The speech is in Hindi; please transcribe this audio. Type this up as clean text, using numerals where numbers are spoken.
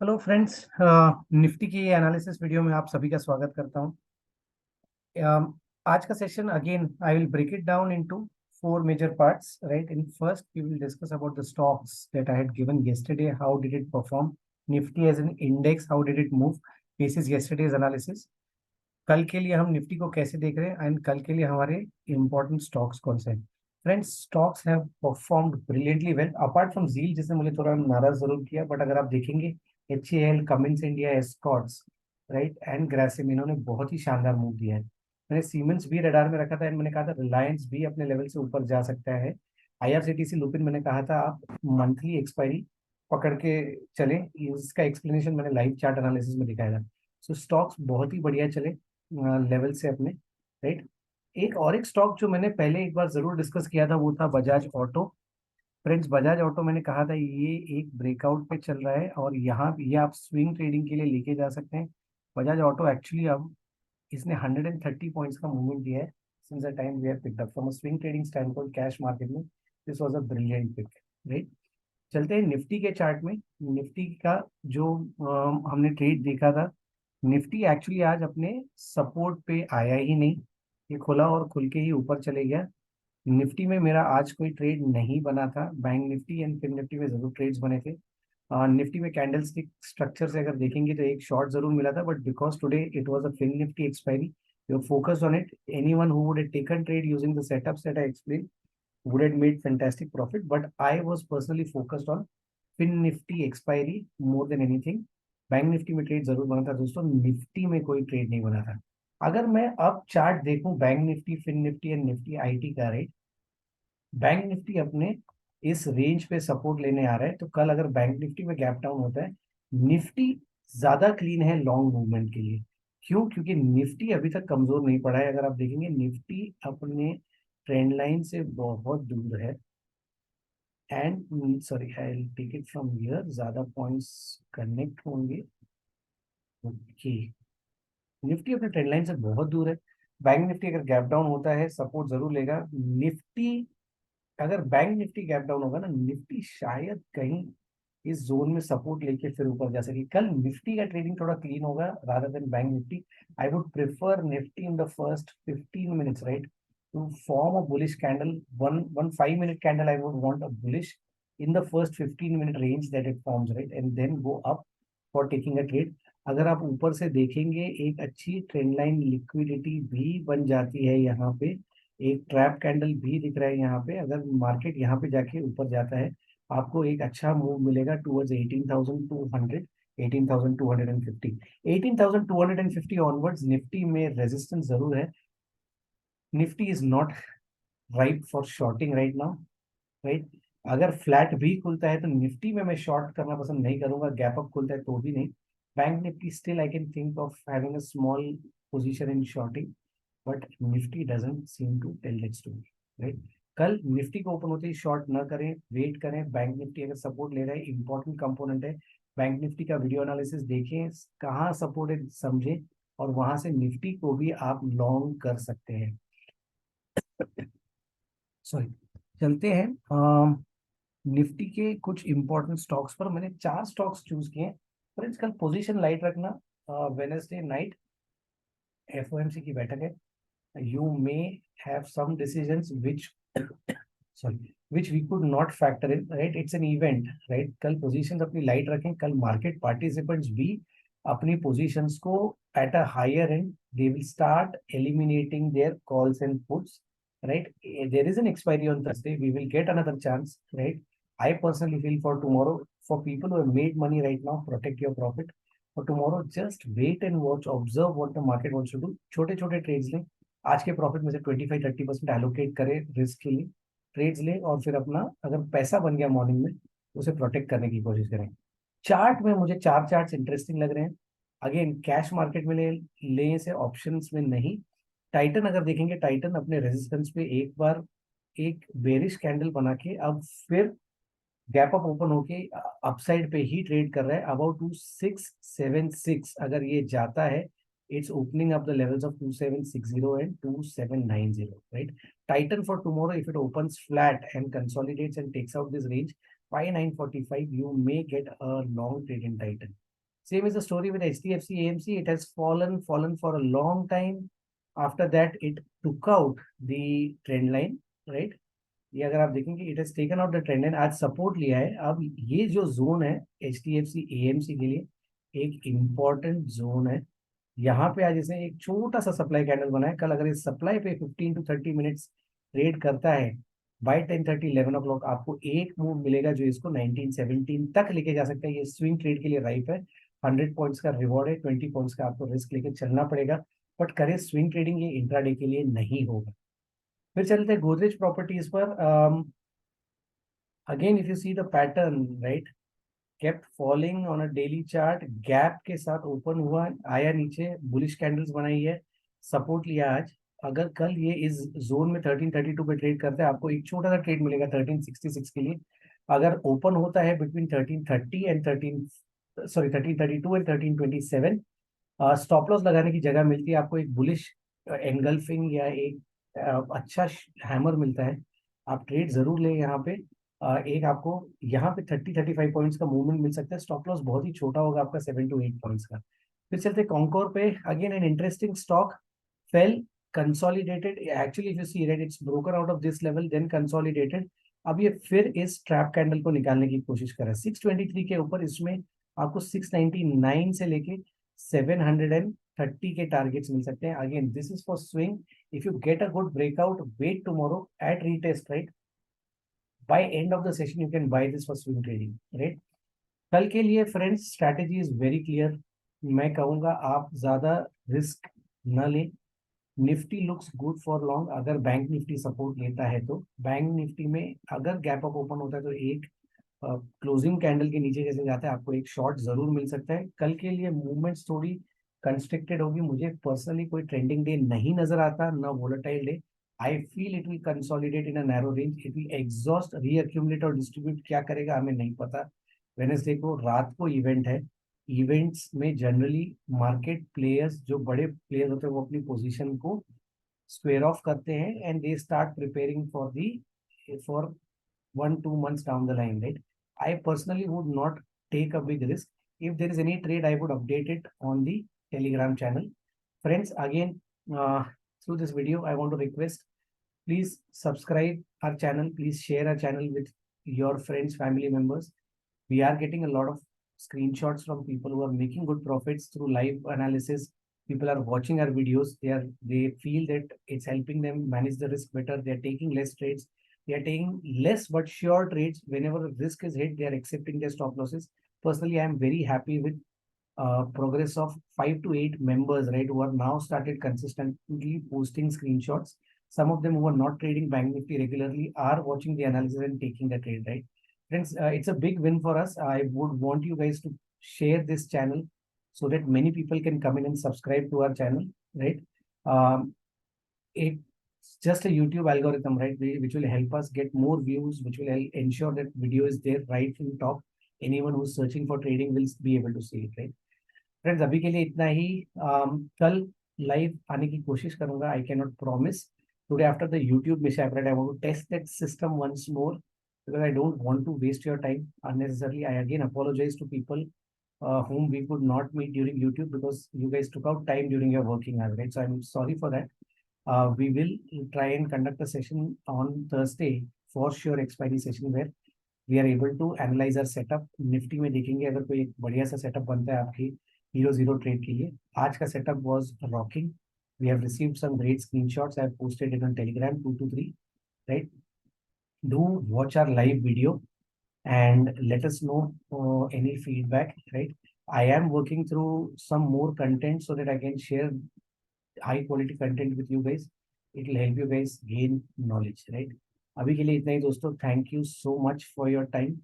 हेलो फ्रेंड्स, निफ्टी की एनालिसिस वीडियो में आप सभी का स्वागत करता हूं। आज का session again I will break it down into four major parts, right? In first, we will discuss about the stocks that I had given yesterday. How did it perform? Nifty as an index, how did it move? Basis yesterday's analysis. कल के लिए हम निफ्टी को कैसे देख रहे हैं एंड कल के लिए हमारे इंपॉर्टेंट स्टॉक्स कौन से हैं। Friends, stocks have performed brilliantly well apart from Zeel, जिसने मुझे थोड़ा नाराज जरूर किया, बट अगर आप देखेंगे HAL, Cummins India, Escorts, right, and Grasim, इन्होंने बहुत ही शानदार मूव दिया है। मैंने सीमेंस भी रडार में रखा था एंड मैंने कहा था रिलायंस भी अपने लेवल से ऊपर जा सकता है। IRCTC, लुपिन, मैंने कहा था आप मंथली एक्सपायरी पकड़ के चले। इसका एक्सप्लेनेशन मैंने लाइव चार्ट एनालिसिस में दिखाया था। सो स्टॉक्स बहुत ही बढ़िया चले लेवल से अपने, राइट। एक स्टॉक जो मैंने पहले एक बार जरूर डिस्कस किया था वो था Bajaj auto. Friends, Bajaj auto मैंने कहा था ये एक ब्रेकआउट पे चल रहा है और यहाँ ये आप स्विंग ट्रेडिंग के लिए लेके जा सकते हैं। बजाज ऑटो एक्चुअली अब इसने 130 पॉइंट्स का मूवमेंट दिया है since the time we have picked up from a swing trading stand point cash market में। This was a brilliant pick, right. चलते हैं निफ्टी के चार्ट में। निफ्टी का जो हमने ट्रेड देखा था, निफ्टी एक्चुअली आज अपने सपोर्ट पे आया ही नहीं। ये खुला और खुल के ही ऊपर चले गया। निफ्टी में मेरा आज कोई ट्रेड नहीं बना था। Bank Nifty and fin Nifty में जरूर ट्रेड्स बने थे। निफ्टी में कैंडल स्टिक स्ट्रक्चर से अगर देखेंगे तो एक शॉर्ट जरूर मिला था, but because today it was a fin Nifty expiry, you focused on it. Anyone who would have taken trade using the setups that I explain would have made fantastic profit, but I was personally focused on fin Nifty expiry more than anything. Bank Nifty में ट्रेड जरूर बना था दोस्तों, निफ्टी में कोई ट्रेड नहीं बना था। अगर मैं अब चार्ट देखूं bank Nifty, fin Nifty and Nifty IT का, राइट, बैंक निफ्टी अपने इस रेंज पे सपोर्ट लेने आ रहा है। तो कल अगर बैंक निफ्टी में गैप डाउन होता है, निफ्टी ज्यादा क्लीन है लॉन्ग मूवमेंट के लिए। क्यों? क्योंकि निफ्टी अभी तक कमजोर नहीं पड़ा है। अगर आप देखेंगे निफ्टी अपने ट्रेंड लाइन से बहुत दूर है। And sorry, I will take it from here, ज्यादा पॉइंट्स कनेक्ट होंगे। ओके, निफ्टी अपने ट्रेंड लाइन से बहुत दूर है। बैंक निफ्टी अगर गैप डाउन होता है सपोर्ट जरूर लेगा। निफ्टी, अगर बैंक निफ्टी गैप डाउन होगा ना, निफ्टी शायद कहीं इस जोन में सपोर्ट लेके फिर ऊपर जा सके। कल निफ्टी का ट्रेडिंग थोड़ा क्लीन होगा rather than bank Nifty. I would prefer Nifty in the first 15 minutes, right, to form a bullish candle. One 5 minute candle I would want a bullish in the first 15-minute range that it forms, right, and then go up for taking a trade. अगर आप ऊपर से देखेंगे एक अच्छी ट्रेंड लाइन लिक्विडिटी भी बन जाती है यहाँ पे। एक ट्रैप कैंडल भी दिख रहा है यहाँ पे। अगर मार्केट यहाँ पे जाके ऊपर जाता है, आपको एक अच्छा मूव मिलेगा टूवर्ड्स 18,200, 18,250, 18,250 ऑनवर्ड्स। निफ्टी में रेजिस्टेंस जरूर है। Nifty is not right for shorting right now, right. अगर फ्लैट भी खुलता है तो निफ्टी में मैं शॉर्ट करना पसंद नहीं करूंगा। गैप अप खुलता है तो भी नहीं। Bank Nifty still I can think of having a small position in shorting, but Nifty doesn't seem to tell that story, right. कल निफ्टी को ओपन होते ही शॉर्ट न करें, वेट करें। बैंक निफ्टी अगर सपोर्ट ले रहा है, इंपॉर्टेंट कंपोनेंट है। बैंक निफ्टी का वीडियो एनालिसिस देखें, कहाँ सपोर्ट है समझें, और वहां से निफ्टी को भी आप लॉन्ग कर सकते हैं। सॉरी, चलते हैं निफ्टी के कुछ इंपॉर्टेंट स्टॉक्स पर। मैंने 4 स्टॉक्स चूज किए हैं। फ्रेंड्स, कल पोजीशन लाइट रखना। वेनेसडे नाइट FOMC की बैठक है। You may have some decisions which sorry which we could not factor in, right. It's an event, right. कल पोजीशंस अपनी लाइट रखें। कल मार्केट पार्टिसिपेंट्स भी अपनी पोजीशंस को at a higher and they will start eliminating their calls and puts, right. There is an expiry on Thursday. We will get another chance, right. I personally feel for tomorrow, for people who have made money right now, protect your profit. For tomorrow, just wait and watch, observe what the market wants to do. छोटे छोटे ट्रेड्स लें। आज के प्रॉफिट में से 25-30% एलोकेट करें रिस्क के लिए। ट्रेड्स लें और फिर अपना अगर पैसा बन गया मॉर्निंग में, उसे प्रोटेक्ट करने की कोशिश करें। चार्ट में मुझे 4 चार्ट्स इंटरेस्टिंग लग रहे हैं। अगेन कैश मार्केट में ले से ऑप्शंस में नहीं। टाइटन अगर देखेंगे, टाइटन अपने रेजिस्टेंस पे एक बार एक बेरिश कैंडल बना के अब फिर गैप अप ओपन होके अपसाइड पे ही ट्रेड कर रहा है। अबाउट 2676 अगर ये जाता है, it's opening up the levels of 2760 and 2790, right. Titan for tomorrow, if it opens flat and consolidates and takes out this range 5945, you may get a long trade in Titan. Same is the story with HDFC AMC. It has fallen for a long time. After that, it took out the trend line, right? ये अगर आप देखेंगे it has taken out the trend line, आज सपोर्ट लिया है। अब ये जो जोन है HDFC AMC के लिए एक इम्पॉर्टेंट जोन है। यहाँ पे आज इसने एक छोटा सा सप्लाई कैंडल बनाया। कल अगर इस सप्लाई पे 15 to 30 मिनट्स ट्रेड करता है, बाय 10:30 11 o'clock आपको एक मूव मिलेगा जो इसको 1917 तक लेके जा सकता है। ये स्विंग ट्रेड के लिए राइप है। 100 पॉइंट्स का रिवॉर्ड है, 20 पॉइंट्स का आपको रिस्क लेके चलना पड़ेगा। बट करे स्विंग ट्रेडिंग, ये इंट्राडे के लिए नहीं होगा। फिर चलते हैं गोदरेज प्रॉपर्टीज पर। Again if you see the pattern, right, kept falling on a daily chart, gap के साथ ओपन हुआ, आया नीचे, बुलिश कैंडल्स बनाई है, सपोर्ट लिया आज। अगर कल ये इस जोन में 1332 पे ट्रेड करता है, आपको एक छोटा सा ट्रेड मिलेगा 1366 के लिए। अगर ओपन होता है between 1330 and 1332 and 1327, stop loss लगाने की जगह मिलती है आपको। एक बुलिश एंगल्फिंग या एक अच्छा हैमर मिलता है। आप ट्रेड जरूर लें यहाँ पे। एक आपको यहाँ पे 30-35 पॉइंट्स का मूवमेंट मिल सकता है। स्टॉप लॉस बहुत ही छोटा होगा आपका, 7 to 8 पॉइंट्स का। फिर चलते कॉन्कोर पे। Again an interesting stock, fell, consolidated. Actually if you see right, it's broken out of this level, then consolidated. अब ये फिर इस ट्रैप कैंडल को निकालने की कोशिश कर रहा है 623 के ऊपर। इसमें आपको 699 से लेके 730 के टारगेट्स मिल सकते हैं। Again this is for swing. If you get a good breakout, wait tomorrow at retest, right? By end of the session you can buy this for swing trading, right? कल के लिए friends strategy is very clear. मैं कहूंगा आप ज्यादा रिस्क न लें। Nifty looks good for long. अगर बैंक निफ्टी सपोर्ट लेता है तो बैंक निफ्टी में अगर गैप अप ओपन होता है तो एक क्लोजिंग कैंडल के नीचे जैसे जाता है, आपको एक शॉर्ट जरूर मिल सकता है। कल के लिए मूवमेंट्स थोड़ी कंस्ट्रिक्टेड होगी। मुझे पर्सनली कोई ट्रेंडिंग डे नहीं नजर आता, ना volatile day. I feel it will consolidate in a narrow range, it will exhaust, reaccumulate और डिस्ट्रीब्यूट। क्या करेगा हमें नहीं पता। वेडनेसडे को रात को इवेंट है। इवेंट्स में जनरली मार्केट प्लेयर्स, जो बड़े प्लेयर्स होते हैं, वो अपनी पोजीशन को स्क्वेयर ऑफ करते हैं and they start preparing for 1-2 months down the line, right? I personally would not take a big risk. If there is any trade, I would update it on the Telegram channel. Friends, again, through this video, I want to request, please subscribe our channel. Please share our channel with your friends, family members. We are getting a lot of screenshots from people who are making good profits through live analysis. People are watching our videos. They feel that it's helping them manage the risk better. They are taking less trades. They are taking less but sure trades. Whenever risk is hit, they are accepting their stop losses. Personally, I am very happy with progress of 5 to 8 members, right, who are now started consistently posting screenshots. Some of them who are not trading Bank Nifty regularly are watching the analysis and taking the trade, right? Friends, it's a big win for us. I would want you guys to share this channel so that many people can come in and subscribe to our channel, right? It's just a YouTube algorithm, right, which will help us get more views, which will ensure that video is there right in top. Anyone who's searching for trading will be able to see it, right? Friends, अभी के लिए इतना ही। कल लाइव आने की कोशिश करूंगा। I can not promise today after the YouTube mission. I want to test that system once more because I don't want to waste your time unnecessarily. I again apologize to people whom we could not meet during YouTube because you guys took out time during your working hours, right? So I'm sorry for that. We will try and conduct a session on Thursday for sure, expiry session where we are able to analyze our setup. Nifty में देखेंगे अगर कोई एक बढ़िया सा सेटअप बनता है आपकी हीरो जीरो ट्रेड के लिए। आज का setup was rocking. We have received some great screenshots. I have posted it on Telegram 2 to 3, right? Do watch our live video and let us know any feedback, right? I am working through some more content so that I can share high quality content with you guys. It will help you guys gain knowledge, right? अभी के लिए इतना ही दोस्तों। Thank you so much for your time.